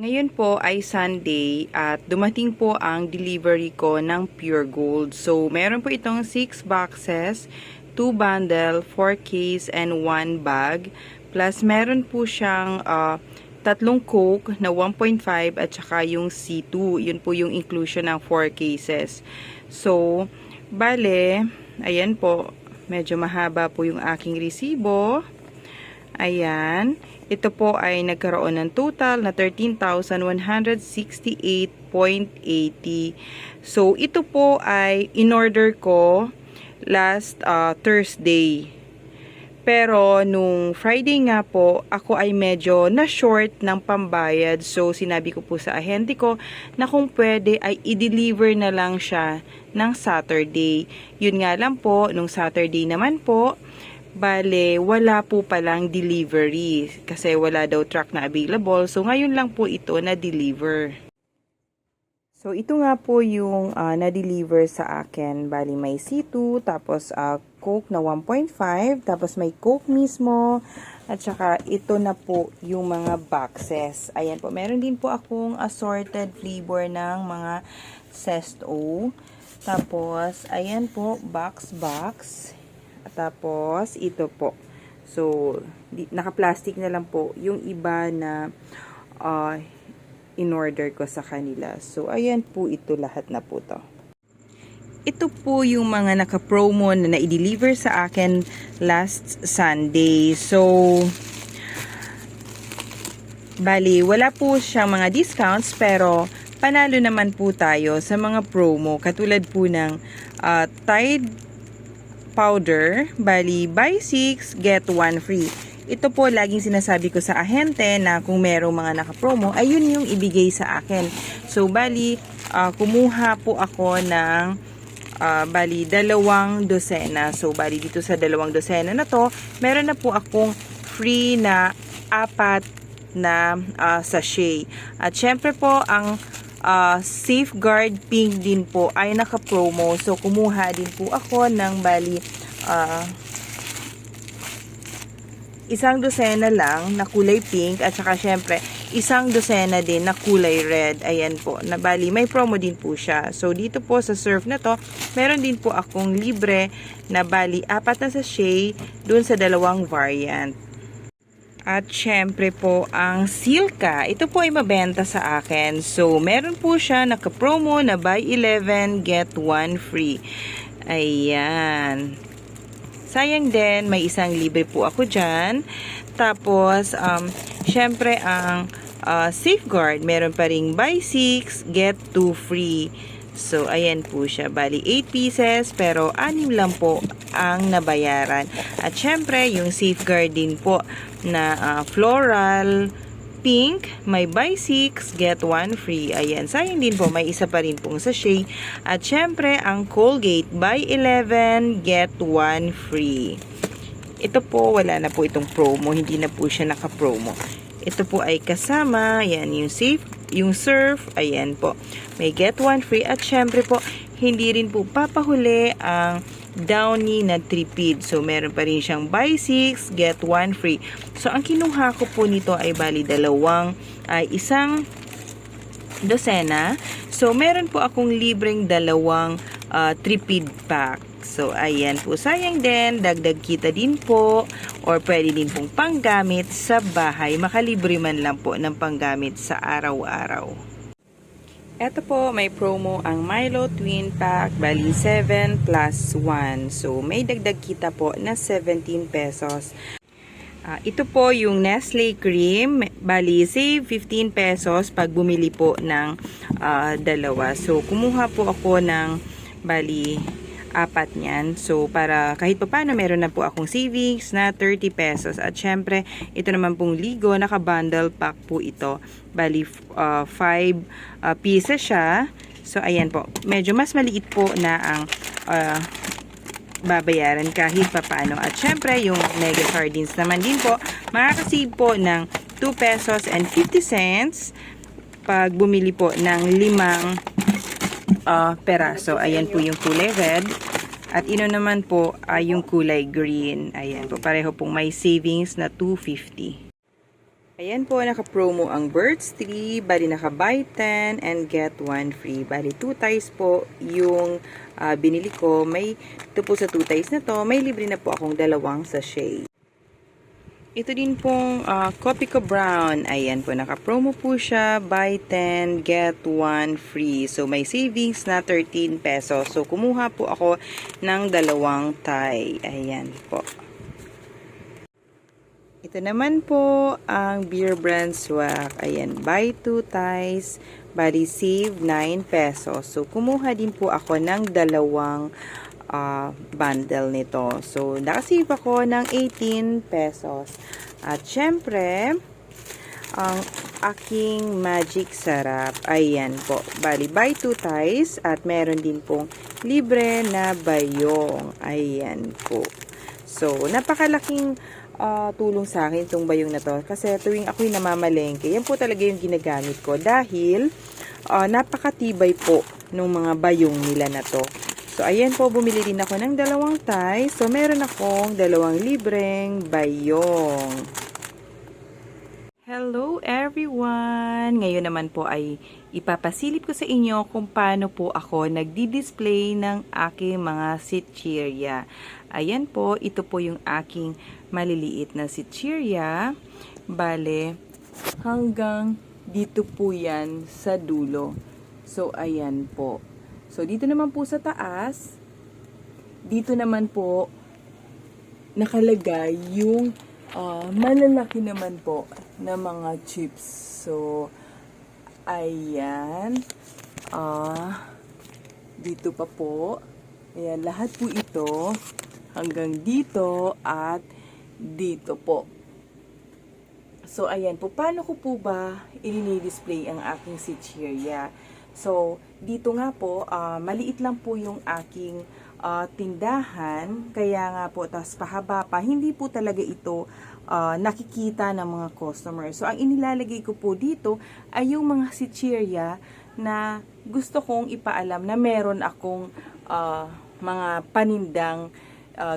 Ngayon po ay Sunday at dumating po ang delivery ko ng Pure Gold. So, meron po itong 6 boxes, 2 bundle, 4 case, and 1 bag. Plus, meron po siyang tatlong Coke na 1.5 at saka yung C2. Yun po yung inclusion ng 4 cases. So, bale, ayan po, medyo mahaba po yung aking resibo. Ayan. Ito po ay nagkaroon ng total na 13,168.80. So, ito po ay in-order ko last Thursday. Pero, nung Friday nga po, ako ay medyo na-short ng pambayad. So, sinabi ko po sa ahente ko na kung pwede ay i-deliver na lang siya ng Saturday. Yun nga lang po, nung Saturday naman po, bale, wala po palang delivery kasi wala daw truck na available. So, ngayon lang po ito na-deliver. So, ito nga po yung na-deliver sa akin. Bali, may C2, tapos Coke na 1.5, tapos may Coke mismo, at saka ito na po yung mga boxes. Ayan po, meron din po akong assorted flavor ng mga Zesto. Tapos, ayan po, box. Tapos, ito po. So, naka-plastic na lang po yung iba na in-order ko sa kanila. So, ayan po ito, lahat na po to. Ito po yung mga naka-promo na na-deliver sa akin last Sunday. So, bali, wala po siyang mga discounts pero panalo naman po tayo sa mga promo. Katulad po ng Tide powder, bali, buy 6, get 1 free. Ito po, laging sinasabi ko sa ahente na kung merong mga naka-promo, ay yun yung ibigay sa akin. So, bali, kumuha po ako ng, bali, 2 dosena. So, bali, dito sa 2 dosena na to, meron na po akong free na 4 na sachet. At syempre po, ang Safeguard Pink din po ay naka-promo. So, kumuha din po ako ng bali 1 dosena lang na kulay pink at saka syempre 1 dosena din na kulay red. Ayan po. Na bali, may promo din po siya. So, dito po sa surf na to, meron din po akong libre na bali 4 na sachet dun sa 2 variant. At syempre po, ang Silka, ito po ay mabenta sa akin. So, meron po siya naka-promo na buy 11, get 1 free. Ayan. Sayang din, may 1 libre po ako dyan. Tapos, syempre, ang Safeguard, meron pa ring buy 6, get 2 free. So, ayan po siya. Bali, 8 pieces, pero 6 lang po ang nabayaran. At syempre, yung Safeguard din po na floral pink, may buy 6, get 1 free. Ayan, sayang din po, may isa pa rin pong sachet. At syempre, ang Colgate, buy 11, get 1 free. Ito po, wala na po itong promo, hindi na po siya naka-promo. Ito po ay kasama, ayan, yung surf, ayan po. May get 1 free at syempre po, hindi rin po papahuli ang Downy na tripid. So, meron pa rin siyang buy 6, get 1 free. So, ang kinuha ko po nito ay bali 2, ay 1 dosena. So, meron po akong libreng 2 tripid pack. So, ayan po. Sayang din, dagdag kita din po or pwede din pong panggamit sa bahay. Makalibre man lang po ng panggamit sa araw-araw. Ito po, may promo ang Milo Twin Pack, bali 7 plus 1. So, may dagdag kita po na 17 pesos. Ito po yung Nestle Cream, bali save 15 pesos pag bumili po ng 2. So, kumuha po ako ng bali 4 niyan. So, para kahit pa paano meron na po akong savings na 30 pesos. At syempre, ito naman pong Ligo, naka-bundle pack po ito. Bali, 5 pieces siya. So, ayan po. Medyo mas maliit po na ang babayaran kahit pa paano. At syempre, yung Mega Sardines naman din po, makakasave po ng 2 pesos and 50 cents pag bumili po ng 5 peraso. Ayan po yung kulay red. At ino naman po ay yung kulay green. Ayan po, pareho pong may savings na 250. Ayan po, naka-promo ang Birds 3, bali naka-buy 10 and get 1 free. Bali 2 ties po yung binili ko. Ito po sa 2 ties na to, may libre na po akong 2 sachet. Ito din pong Copico Brown. Ayan po, naka-promo po siya. Buy 10, get 1 free. So, may savings na 13 pesos. So, kumuha po ako ng 2 tie. Ayan po. Ito naman po ang Beer Brand Swag. Ayan, buy 2 ties, bali save 9 pesos. So, kumuha din po ako ng 2 bundle nito. So, nakasave ako ng 18 pesos. At syempre, ang aking magic sarap. Ayan po. Bali, buy 2 ties at meron din pong libre na bayong. Ayan po. So, napakalaking tulong sa akin itong bayong na to. Kasi tuwing ako'y namamalengke, yan po talaga yung ginagamit ko. Dahil, napakatibay po ng mga bayong nila na to. So, ayan po, bumili din ako ng 2 ties. So, meron akong 2 libreng bayong. Hello everyone! Ngayon naman po ay ipapasilip ko sa inyo kung paano po ako nagdi-display ng aking mga sitchirya. Ayan po, ito po yung aking maliliit na sitchirya. Bale, hanggang dito po yan sa dulo. So, ayan po. So, dito naman po sa taas, dito naman po nakalagay yung malalaki naman po na mga chips. So, ayan. Dito pa po. Ayan, lahat po ito hanggang dito at dito po. So, ayan po. Paano ko po ba i-display ang aking sitchirya? So, dito nga po, maliit lang po yung aking tindahan, kaya nga po, tas pahaba pa, hindi po talaga ito nakikita ng mga customers. So, ang inilalagay ko po dito ay yung mga sitchirya na gusto kong ipaalam na meron akong mga panindang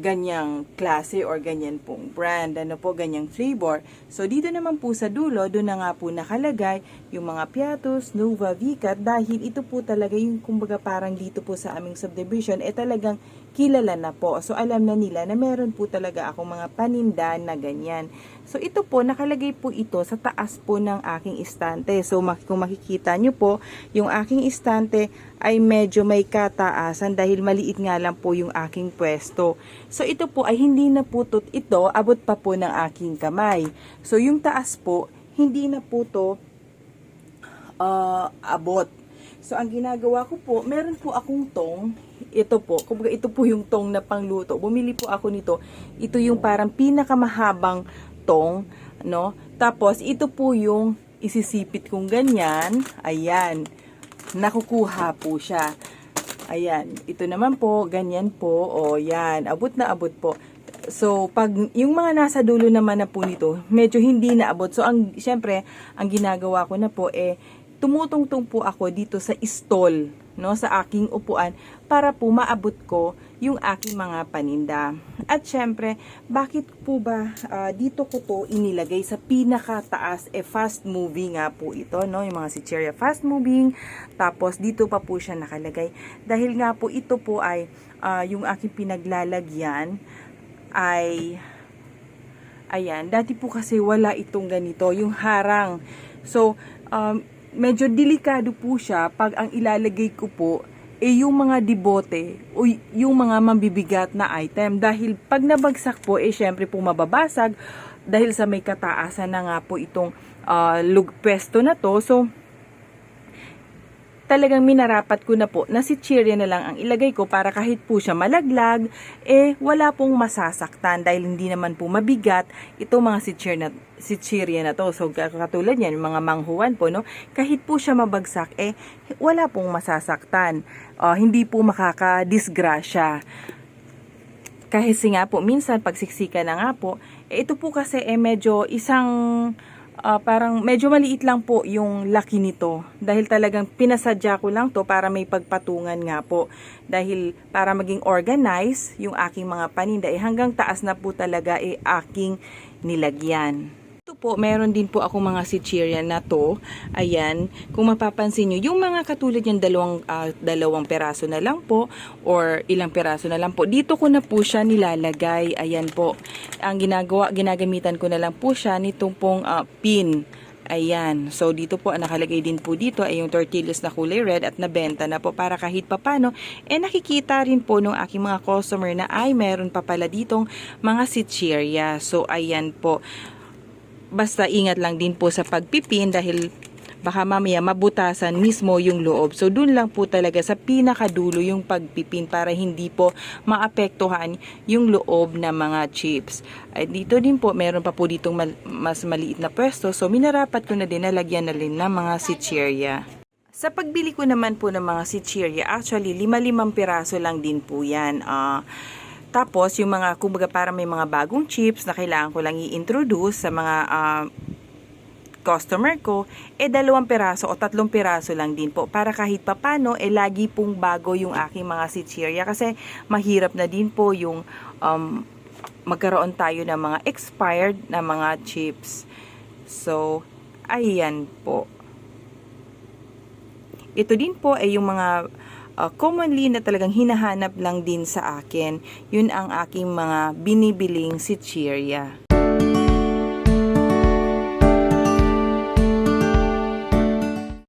ganyang klase or ganyan pong brand, ganyang flavor. So, dito naman po sa dulo, doon na nga po nakalagay yung mga Piatos, Nova, Vicat, dahil ito po talaga yung, kumbaga parang dito po sa aming subdivision, talagang kilala na po. So, alam na nila na meron po talaga akong mga paninda na ganyan. So, ito po, nakalagay po ito sa taas po ng aking istante. So, kung makikita nyo po, yung aking istante ay medyo may kataasan dahil maliit nga lang po yung aking pwesto. So, ito po ay hindi na po ito, abot pa po ng aking kamay. So, yung taas po, hindi na po ito abot. So, ang ginagawa ko po, meron po akong tong. Ito po, kumbaga ito po yung tong na pangluto. Bumili po ako nito. Ito yung parang pinakamahabang tong, no? Tapos, ito po yung isisipit kong ganyan. Ayan. Nakukuha po siya. Ayan. Ito naman po, ganyan po. O, yan. Abot na abot po. So, pag yung mga nasa dulo naman na po nito, medyo hindi na abot. So, syempre, ang ginagawa ko na po, tumutungtong po ako dito sa stall, no, sa aking upuan para po maabot ko yung aking mga paninda. At syempre, bakit po ba dito ko to inilagay sa pinakataas? Fast moving nga po ito, no, yung mga sitchirya fast moving. Tapos dito pa po siya nakalagay dahil nga po ito po ay yung aking pinaglalagyan ay ayan, dati po kasi wala itong ganito, yung harang. So, medyo delikado po siya pag ang ilalagay ko po yung mga dibote o yung mga mabibigat na item. Dahil pag nabagsak po, syempre po mababasag dahil sa may kataasan na nga po itong pwesto na to. So, talagang minarapat ko na po na sitchirya na lang ang ilagay ko para kahit po siya malaglag, wala pong masasaktan dahil hindi naman po mabigat itong mga sitchirya na to. So, katulad yan, yung mga manghuwan po, no? Kahit po siya mabagsak, wala pong masasaktan. Hindi po makakadisgrasya. Kasi nga po, minsan pagsiksika na nga po, ito po kasi medyo parang medyo maliit lang po yung laki nito. Dahil talagang pinasadya ko lang to para may pagpatungan nga po. Dahil para maging organized yung aking mga paninda, hanggang taas na po talaga aking nilagyan. Ito po, meron din po ako mga Sitchieria na to. Ayan, kung mapapansin nyo, yung mga katulad yung dalawang peraso na lang po or ilang peraso na lang po, dito ko na po siya nilalagay. Ayan po, ang ginagamitan ko na lang po siya nitong pong pin. Ayan, so dito po, nakalagay din po dito ay yung tortillas na kulay red at nabenta na po para kahit papano, nakikita rin po nung aking mga customer na ay meron pa pala ditong mga Sitchieria. So ayan po, basta ingat lang din po sa pagpipin dahil baka mamaya mabutasan mismo yung loob. So dun lang po talaga sa pinakadulo yung pagpipin para hindi po maapektuhan yung loob na mga chips. Ay, dito din po, meron pa po ditong mas maliit na pwesto. So minarapat ko na din, nalagyan na rin ng mga Sitchieria. Sa pagbili ko naman po ng mga Sitchieria, actually 5 piraso lang din po yan. Tapos yung mga, kumbaga para may mga bagong chips na kailangan ko lang i-introduce sa mga customer ko, 2 piraso o 3 piraso lang din po para kahit papano, lagi pong bago yung aking mga Sitchieria kasi mahirap na din po yung magkaroon tayo ng mga expired na mga chips. So, ayan po. Ito din po ay yung mga commonly na talagang hinahanap lang din sa akin. Yun ang aking mga binibiling Sitchieria.